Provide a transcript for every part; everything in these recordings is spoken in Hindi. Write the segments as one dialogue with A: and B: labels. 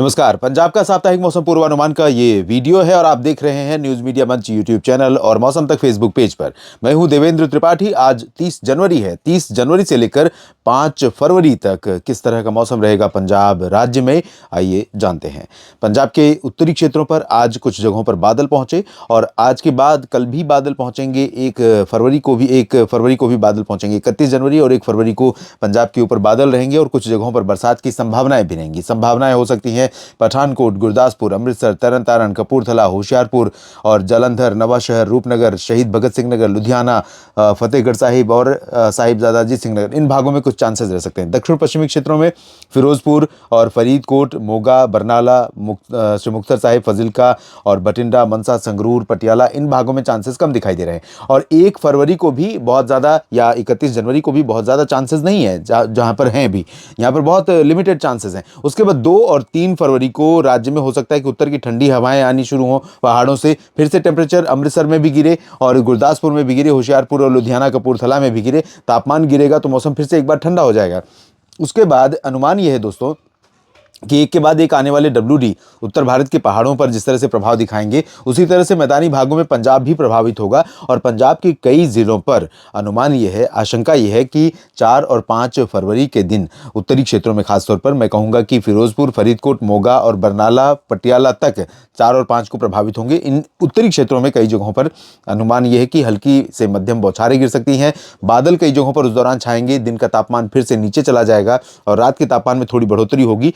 A: नमस्कार। पंजाब का साप्ताहिक मौसम पूर्वानुमान का ये वीडियो है और आप देख रहे हैं न्यूज मीडिया मंच यूट्यूब चैनल और मौसम तक फेसबुक पेज पर। मैं हूं देवेंद्र त्रिपाठी। आज 30 जनवरी है। 30 जनवरी से लेकर 5 फरवरी तक किस तरह का मौसम रहेगा पंजाब राज्य में, आइए जानते हैं। पंजाब के उत्तरी क्षेत्रों पर आज कुछ जगहों पर बादल पहुंचे और आज के बाद कल भी बादल पहुंचेंगे। 1 फरवरी को भी बादल पहुंचेंगे। 31 जनवरी और 1 फरवरी को पंजाब के ऊपर बादल रहेंगे और कुछ जगहों पर बरसात की संभावनाएं भी रहेंगी। संभावनाएं हो सकती हैं पठानकोट, गुरदासपुर, अमृतसर, तरन तारण, कपूरथला, होशियारपुर और जालंधर, नवा शहर, रूपनगर, शहीद भगत सिंह नगर, लुधियाना, फतेहगढ़ साहिब और साहिबजादा अजीत सिंह नगर, इन भागों में कुछ चांसेस रह सकते हैं। दक्षिण पश्चिमी क्षेत्रों में फिरोजपुर और फरीदकोट, मोगा, बरनाला, श्री मुक्तसर साहिब, फजिल्का और बठिंडा, मनसा, संगरूर, पटियाला, इन भागों में चांसेस कम दिखाई दे रहे हैं। और 1 फरवरी को भी बहुत ज़्यादा या 31 जनवरी को भी बहुत ज़्यादा चांसेस नहीं है, जहाँ पर हैं भी, यहाँ पर बहुत लिमिटेड चांसेस हैं। उसके बाद 2 और 3 फरवरी को राज्य में हो सकता है कि उत्तर की ठंडी हवाएं आनी शुरू हों पहाड़ों से। फिर से टेम्परेचर अमृतसर में भी गिरे और गुरदासपुर में भी गिरे, होशियारपुर और लुधियाना, कपूरथला में भी गिरे, तापमान गिरेगा तो मौसम फिर से एक बार ठंडा हो जाएगा। उसके बाद अनुमान यह है दोस्तों कि एक के बाद एक आने वाले WD उत्तर भारत के पहाड़ों पर जिस तरह से प्रभाव दिखाएंगे, उसी तरह से मैदानी भागों में पंजाब भी प्रभावित होगा। और पंजाब के कई जिलों पर अनुमान यह है, आशंका यह है कि 4 और 5 फरवरी के दिन उत्तरी क्षेत्रों में खासतौर पर मैं कहूँगा कि फिरोजपुर, फरीदकोट, मोगा और बरनाला, पटियाला तक 4 और 5 को प्रभावित होंगे। इन उत्तरी क्षेत्रों में कई जगहों पर अनुमान यह है कि हल्की से मध्यम बौछारें गिर सकती हैं। बादल कई जगहों पर उस दौरान छाएंगे। दिन का तापमान फिर से नीचे चला जाएगा और रात के तापमान में थोड़ी बढ़ोतरी होगी।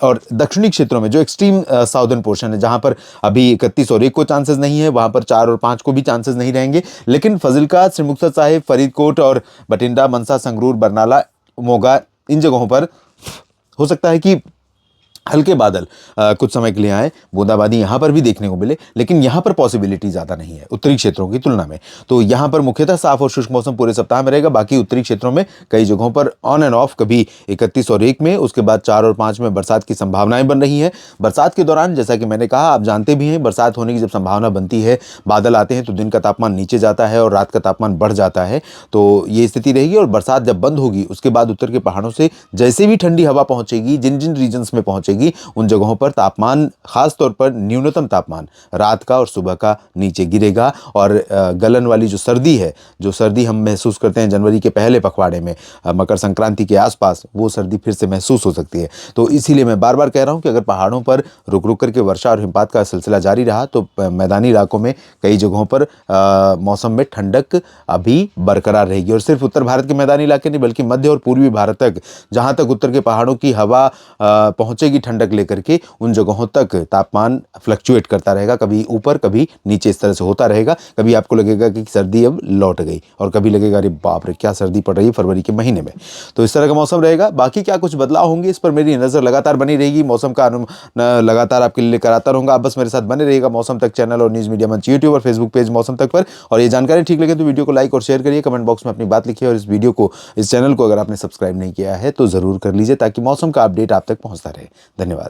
A: और दक्षिणी क्षेत्रों में जो एक्सट्रीम साउदर्न पोर्शन है, जहां पर अभी 31 और 1 को चांसेस नहीं है, वहां पर 4 और 5 को भी चांसेस नहीं रहेंगे। लेकिन फजिल्का, श्री मुक्तसर साहिब, फरीदकोट और बठिंडा, मनसा, संगरूर, बरनाला, मोगा, इन जगहों पर हो सकता है कि हल्के बादल कुछ समय के लिए आए, बूंदाबांदी यहाँ पर भी देखने को मिले, लेकिन यहाँ पर पॉसिबिलिटी ज़्यादा नहीं है उत्तरी क्षेत्रों की तुलना में। तो यहाँ पर मुख्यतः साफ और शुष्क मौसम पूरे सप्ताह में रहेगा। बाकी उत्तरी क्षेत्रों में कई जगहों पर ऑन एंड ऑफ, कभी 31 और 1 में, उसके बाद 4 और 5 में बरसात की संभावनाएं बन रही हैं। बरसात के दौरान जैसा कि मैंने कहा, आप जानते भी हैं, बरसात होने की जब संभावना बनती है, बादल आते हैं तो दिन का तापमान नीचे जाता है और रात का तापमान बढ़ जाता है। तो ये स्थिति रहेगी और बरसात जब बंद होगी उसके बाद उत्तर के पहाड़ों से जैसे भी ठंडी हवा पहुंचेगी, जिन जिन रीजन्स में पहुंचेगी, उन जगहों पर तापमान, खास तौर पर न्यूनतम तापमान रात का और सुबह का नीचे गिरेगा। और गलन वाली जो सर्दी है, जो सर्दी हम महसूस करते हैं जनवरी के पहले पखवाड़े में, मकर संक्रांति के आसपास, वो सर्दी फिर से महसूस हो सकती है। तो इसीलिए मैं बार बार कह रहा हूं कि अगर पहाड़ों पर रुक रुक करके वर्षा और हिमपात का सिलसिला जारी रहा तो मैदानी इलाकों में कई जगहों पर मौसम में ठंडक अभी बरकरार रहेगी। और सिर्फ उत्तर भारत के मैदानी इलाके नहीं, बल्कि मध्य और पूर्वी भारत तक, जहां तक उत्तर के पहाड़ों की हवा पहुंचेगी ठंडक लेकर के, उन जगहों तक तापमान फ्लक्चुएट करता रहेगा, कभी ऊपर कभी नीचे, इस तरह से होता रहेगा। कभी आपको लगेगा कि सर्दी अब लौट गई और कभी लगेगा अरे बाप रे क्या सर्दी पड़ रही है फरवरी के महीने में। तो इस तरह का मौसम रहेगा। बाकी क्या कुछ बदलाव होंगे, इस पर मेरी नज़र लगातार बनी रहेगी। मौसम का लगातार आपके लिए लेकर आता रहूंगा। आप बस मेरे साथ बने रहिएगा मौसम तक चैनल और न्यूज़ मीडिया मंच यूट्यूब और फेसबुक पेज मौसम तक पर। और ये जानकारी ठीक लगे तो वीडियो को लाइक और शेयर करिए, कमेंट बॉक्स में अपनी बात लिखिए और इस चैनल को अगर आपने सब्सक्राइब नहीं किया है तो ज़रूर कर लीजिए, ताकि मौसम का अपडेट आप तक पहुँचता रहे। धन्यवाद।